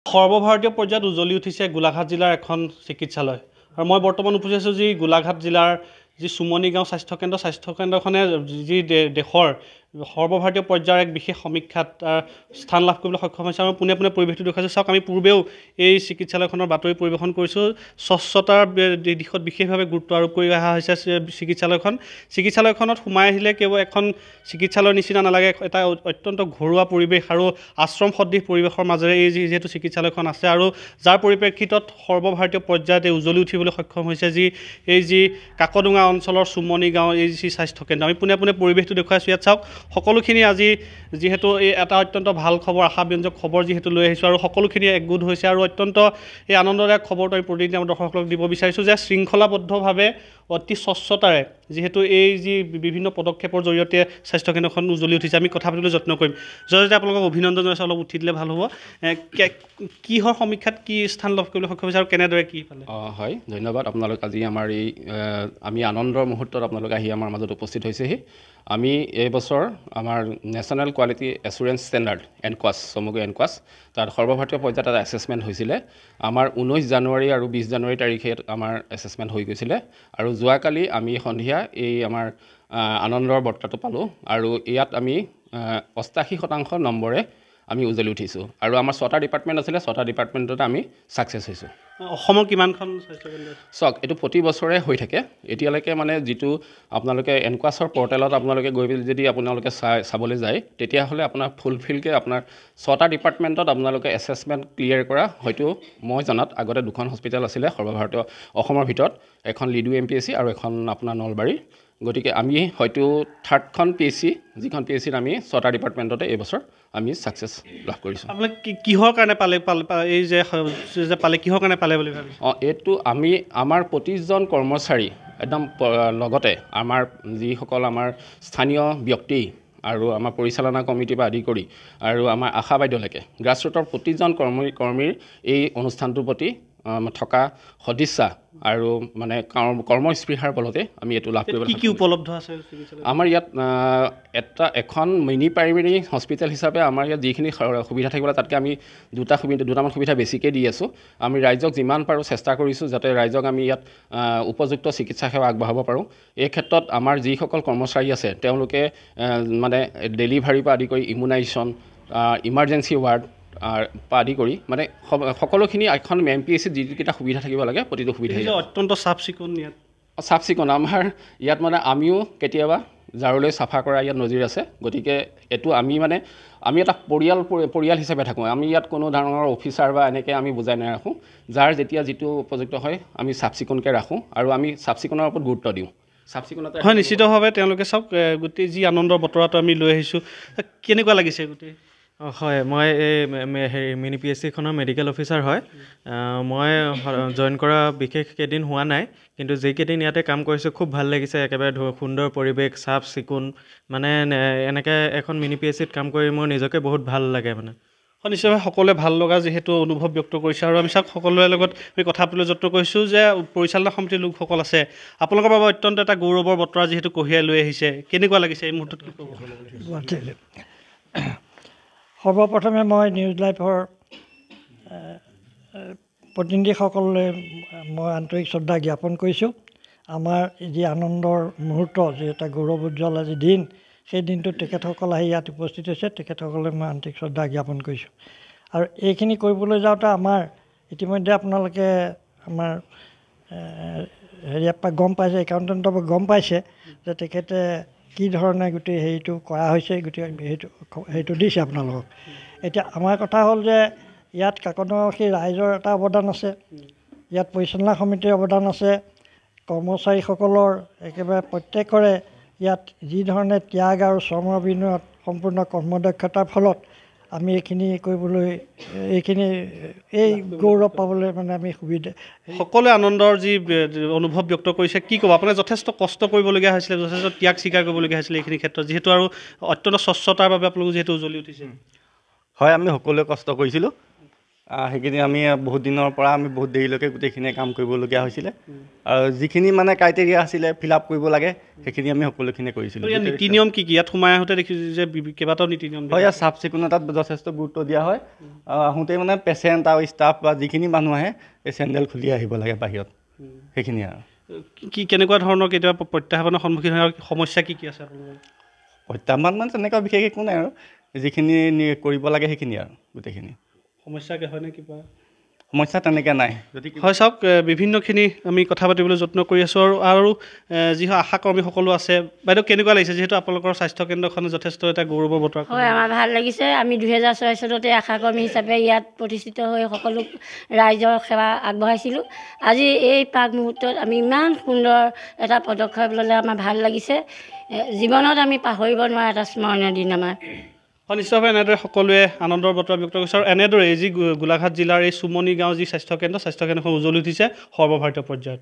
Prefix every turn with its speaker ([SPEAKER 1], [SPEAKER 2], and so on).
[SPEAKER 1] সৰ্বভাৰতীয় পৰ্যায়ত উজ্বলি উঠিছে গোলাঘাট জিলাৰ এখন চিকিৎসালয় আৰু মই বৰ্তমান উপস্থিত আছোঁ যি গোলাঘাট জিলাৰ যি চুমনি গাঁও স্বাস্থ্যকেন্দ্ৰখনে যি দেশৰ সৰ্বভাৰতীয় পৰ্যায়ৰ এক বিশেষ সমীক্ষাত স্থান লাভ কৰিবলৈ সক্ষম হৈছে আৰু পোনে পোনে পৰিৱেশটো দেখুৱাইছোঁ। চাওক, আমি পূৰ্বেও এই চিকিৎসালয়খনৰ বাতৰি পৰিৱেশন কৰিছোঁ। স্বচ্ছতাৰ দিশত বিশেষভাৱে গুৰুত্ব আৰোপ কৰি অহা হৈছে চিকিৎসালয়খনত সোমাই আহিলে কেৱল এখন চিকিৎসালয়ৰ নিচিনা নালাগে, এটা অত্যন্ত ঘৰুৱা পৰিৱেশ আৰু আশ্ৰম সদৃশ পৰিৱেশৰ মাজেৰে এই যিহেতু চিকিৎসালয়খন আছে আৰু যাৰ পৰিপ্ৰেক্ষিতত সৰ্বভাৰতীয় পৰ্যায়ত উজ্বলি উঠিবলৈ সক্ষম হৈছে এই যি কাকডোঙা অঞ্চলৰ চুমনি গাঁও এই যি স্বাস্থ্যকেন্দ্ৰ। আমি পোনে পোনে পৰিৱেশটো দেখুৱাইছোঁ। ইয়াত চাওক, সকলোখিনি আজি যিহেতু এই এটা অত্যন্ত ভাল খবৰ, আশাব্যঞ্জক খবৰ যিহেতু লৈ আহিছোঁ আৰু সকলোখিনি একগোট হৈছে আৰু অত্যন্ত এই আনন্দদায়ক খবৰটো আমি প্ৰতিদিনে আমাৰ দৰ্শকসকলক দিব বিচাৰিছোঁ যে শৃংখলাবদ্ধভাৱে অতি স্বচ্ছতাৰে যিহেতু এই যি বিভিন্ন পদক্ষেপৰ জৰিয়তে স্বাস্থ্যকেন্দ্ৰখন উজ্বলি উঠিছে। আমি কথা পাতিবলৈ যত্ন কৰিম। যদি আপোনালোকক অভিনন্দন জনাইছোঁ, অলপ উঠি দিলে ভাল হ'ব। কিহৰ সমীক্ষাত কি স্থান লাভ কৰিবলৈ সক্ষম হৈছে আৰু কেনেদৰে কি পালে?
[SPEAKER 2] হয়, ধন্যবাদ। আপোনালোক আজি আমাৰ এই আমি আনন্দৰ মুহূৰ্তত আপোনালোক আহি আমাৰ মাজত উপস্থিত হৈছেহি। আমি এইবছৰ আমাৰ national quality assurance standard NQAS, চমুকৈ NQAS, তাত সৰ্বভাৰতীয় পৰ্যায়ত এটা এছেছমেণ্ট হৈছিলে। আমাৰ 19 জানুৱাৰী আৰু 20 জানুৱাৰী তাৰিখে আমাৰ এছেছমেণ্ট হৈ গৈছিলে আৰু যোৱাকালি আমি সন্ধিয়া এই আমাৰ আনন্দৰ বৰ্তাটো পালোঁ আৰু ইয়াত আমি 88% নম্বৰে আমি উজ্বলি উঠিছোঁ আৰু আমাৰ 6টা ডিপাৰ্টমেণ্ট আছিলে, 6টা ডিপাৰ্টমেণ্টতে আমি ছাকচেছ হৈছোঁ।
[SPEAKER 1] অসমৰ কিমানখন স্বাস্থ্যকেন্দ্ৰ?
[SPEAKER 2] চাওক, এইটো প্ৰতি বছৰে হৈ থাকে। এতিয়ালৈকে মানে যিটো আপোনালোকে NQASৰ পৰ্টেলত আপোনালোকে গৈ পেলাই যদি আপোনালোকে চাবলৈ যায়, তেতিয়াহ'লে আপোনাৰ ফুলফিলকৈ আপোনাৰ 6টা ডিপাৰ্টমেণ্টত আপোনালোকে এছেছমেণ্ট ক্লিয়াৰ কৰা হয়তো মই জনাত আগতে 2খন হস্পিটেল আছিলে সৰ্বভাৰতীয় অসমৰ ভিতৰত, এখন লিডু MPSC আৰু এখন আপোনাৰ নলবাৰী। গতিকে আমি হয়তো 3rd PHC, যিখন PHCত আমি 6টা ডিপাৰ্টমেণ্টতে এইবছৰ আমি ছাকচেছ লাভ কৰিছোঁ।
[SPEAKER 1] আপোনালোকে কিহৰ কাৰণে পালে এই যে পালে কিহৰ কাৰণে পালে বুলি ভাবিছে?
[SPEAKER 2] এইটো আমাৰ প্ৰতিজন কৰ্মচাৰী একদম লগতে আমাৰ যিসকল আমাৰ স্থানীয় ব্যক্তি আৰু আমাৰ পৰিচালনা কমিটিৰ পৰা আদি কৰি আৰু আমাৰ আশা বাইদেউলৈকে গ্ৰাছৰুটৰ প্ৰতিজন কৰ্মীৰ এই অনুষ্ঠানটোৰ প্ৰতি থকা সদিচ্ছা আৰু মানে কৰ্মস্পৃহাৰ বলতে আমি এইটো লাভ কৰিব।
[SPEAKER 1] কি উপলব্ধ আছে?
[SPEAKER 2] আমাৰ ইয়াত এখন মিনি প্ৰাইমেৰী হস্পিটেল হিচাপে আমাৰ ইয়াত যিখিনি সুবিধা থাকিব তাতকৈ আমি দুটামান সুবিধা বেছিকৈ দি আছোঁ। আমি ৰাইজক যিমান পাৰোঁ চেষ্টা কৰিছোঁ যাতে ৰাইজক আমি ইয়াত উপযুক্ত চিকিৎসা সেৱা আগবঢ়াব পাৰোঁ। এই ক্ষেত্ৰত আমাৰ যিসকল কৰ্মচাৰী আছে তেওঁলোকে মানে ডেলিভাৰীৰ পৰা আদি কৰি ইমিউনাইজেশ্যন, ইমাৰ্জেঞ্চি ৱাৰ্ড আদি কৰি মানে সকলোখিনি এখন MPSCত যিকেইটা সুবিধা থাকিব লাগে প্ৰতিটো সুবিধা
[SPEAKER 1] অত্যন্ত চাফ চিকুণ।
[SPEAKER 2] আমাৰ ইয়াত মানে আমিও কেতিয়াবা ঝাৰুলৈ চাফা কৰা ইয়াত নজিৰ আছে। গতিকে এইটো আমি এটা পৰিয়াল হিচাপে থাকোঁ। আমি ইয়াত কোনো ধৰণৰ অফিচাৰ বা এনেকৈ আমি বুজাই নাৰাখোঁ। যাৰ যেতিয়া যিটো উপযুক্ত হয় আমি চাফ চিকুণকৈ ৰাখোঁ আৰু আমি চাফ চিকুণৰ ওপৰত গুৰুত্ব দিওঁ। চাফ চিকুণতা
[SPEAKER 1] হয়, নিশ্চিতভাৱে তেওঁলোকে চাওক, গোটেই যি আনন্দৰ বতৰাটো আমি লৈ আহিছোঁ, কেনেকুৱা লাগিছে গোটেই?
[SPEAKER 3] হয়, মই এই মিনি PHCখনৰ মেডিকেল অফিচাৰ হয়। মই জইন কৰা বিশেষ কেইদিন হোৱা নাই, কিন্তু যিকেইদিন ইয়াতে কাম কৰিছোঁ খুব ভাল লাগিছে। একেবাৰে সুন্দৰ পৰিৱেশ, চাফ চিকুণ, মানে এনেকৈ এখন মিনি PHCত কাম কৰি মোৰ নিজকে বহুত ভাল লাগে মানে।
[SPEAKER 1] হয়, নিশ্চয়ভাৱে সকলোৱে ভাল লগা যিহেতু অনুভৱ ব্যক্ত কৰিছে আৰু আমি চাওক সকলোৰে লগত আমি কথা পাতিবলৈ যত্ন কৰিছোঁ যে পৰিচালনা সমিতিৰ লোকসকল আছে, আপোনালোকৰ বাবে অত্যন্ত এটা গৌৰৱৰ বতৰা যিহেতু কঢ়িয়াই লৈ আহিছে। কেনেকুৱা লাগিছে এই মুহূৰ্তত? কি ক'ব?
[SPEAKER 4] সৰ্বপ্ৰথমে মই নিউজ লাইভৰ প্ৰতিনিধিসকললৈ মই আন্তৰিক শ্ৰদ্ধা জ্ঞাপন কৰিছোঁ। আমাৰ যি আনন্দৰ মুহূৰ্ত, যি এটা গৌৰৱ উজ্জ্বল আজি দিন, সেই দিনটোত তেখেতসকল আহি ইয়াত উপস্থিত হৈছে। তেখেতসকলে মই আন্তৰিক শ্ৰদ্ধা জ্ঞাপন কৰিছোঁ। আৰু এইখিনি কৰিবলৈ যাওঁতে আমাৰ ইতিমধ্যে আপোনালোকে আমাৰ হেৰিয়াৰ পৰা গম পাইছে, একাউণ্টেণ্টৰ পৰা গম পাইছে যে তেখেতে কি ধৰণে গোটেই হেৰিটো কৰা হৈছে, গোটেই হেৰিটো দিছে আপোনালোকক। এতিয়া আমাৰ কথা হ'ল যে ইয়াত কাকডোঙাবাসী ৰাইজৰ এটা অৱদান আছে, ইয়াত পৰিচালনা সমিতিৰ অৱদান আছে, কৰ্মচাৰীসকলৰ একেবাৰে প্ৰত্যেকৰে ইয়াত যি ধৰণে ত্যাগ আৰু শ্ৰমৰ বিনিময়ত সম্পূৰ্ণ কৰ্মদক্ষতাৰ ফলত আমি এইখিনি কৰিবলৈ এই গৌৰৱ পাবলৈ মানে আমি সুবিধা।
[SPEAKER 1] সকলোৱে আনন্দৰ যি অনুভৱ ব্যক্ত কৰিছে, কি ক'ব? আপোনাৰ যথেষ্ট কষ্ট কৰিবলগীয়া হৈছিলে, যথেষ্ট ত্যাগ স্বীকাৰ কৰিবলগীয়া হৈছিলে এইখিনি ক্ষেত্ৰত, যিহেতু আৰু অত্যন্ত স্বচ্ছতাৰ বাবে আপোনালোক যিহেতু উজ্বলি উঠিছে।
[SPEAKER 5] হয়, আমি সকলোৱে কষ্ট কৰিছিলোঁ সেইখিনি আমি বহুত দিনৰ পৰা আমি বহুত দেৰিলৈকে গোটেইখিনি কাম কৰিবলগীয়া হৈছিলে আৰু যিখিনি মানে ক্ৰাইটেৰিয়া আছিলে ফিল আপ কৰিব লাগে সেইখিনি আমি সকলোখিনি কৰিছিলোঁ।
[SPEAKER 1] ইয়াত নীতি নিয়ম কি কি? ইয়াত সোমাই আহোঁতে দেখিছোঁ যে কেইবাটাও নীতি নিয়ম
[SPEAKER 5] হয়, ইয়াত চাফ চিকুণতাত যথেষ্ট গুৰুত্ব দিয়া হয়। আহোঁতেই মানে পেচেণ্ট আৰু ষ্টাফ বা যিখিনি মানুহ আহে এই চেণ্ডেল খুলি আহিব লাগে বাহিৰত, সেইখিনিয়ে আৰু।
[SPEAKER 1] কি কেনেকুৱা ধৰণৰ কেতিয়াবা প্ৰত্যাহ্বানৰ সন্মুখীন হোৱাৰ সমস্যা কি কি আছে আপোনালোকৰ?
[SPEAKER 5] প্ৰত্যাহ্বান মানে তেনেকুৱা বিশেষ একো নাই আৰু যিখিনি কৰিব লাগে সেইখিনি আৰু গোটেইখিনি।
[SPEAKER 1] সমস্যাকে হয়নে কিবা?
[SPEAKER 5] সমস্যা তেনেকৈ নাই। যদি
[SPEAKER 1] হয় চাওক, বিভিন্নখিনি আমি কথা পাতিবলৈ যত্ন কৰি আছোঁ আৰু যি আশা কৰ্মীসকলো আছে। বাইদেউ কেনেকুৱা লাগিছে যিহেতু আপোনালোকৰ স্বাস্থ্যকেন্দ্ৰখনে যথেষ্ট এটা গৌৰৱৰ বতৰা?
[SPEAKER 6] হয়, আমাৰ ভাল লাগিছে। আমি 2006 চনতে আশাকৰ্মী হিচাপে ইয়াত প্ৰতিষ্ঠিত হৈ সকলো ৰাইজৰ সেৱা আগবঢ়াইছিলোঁ। আজি এই প্ৰাক মুহূৰ্তত আমি ইমান সুন্দৰ এটা পদক্ষেপ ল'লে আমাৰ ভাল লাগিছে। জীৱনত আমি পাহৰিব নোৱাৰা এটা স্মৰণীয় দিন আমাৰ।
[SPEAKER 1] হয়, নিশ্চয়ভাৱে এনেদৰে সকলোৱে আনন্দৰ বতৰা ব্যক্ত কৰিছে আৰু এনেদৰে যি গোলাঘাট জিলাৰ এই চুমনি গাঁও যি স্বাস্থ্যকেন্দ্ৰখন উজ্জ্বলি উঠিছে সৰ্বভাৰতীয় পৰ্যায়ত।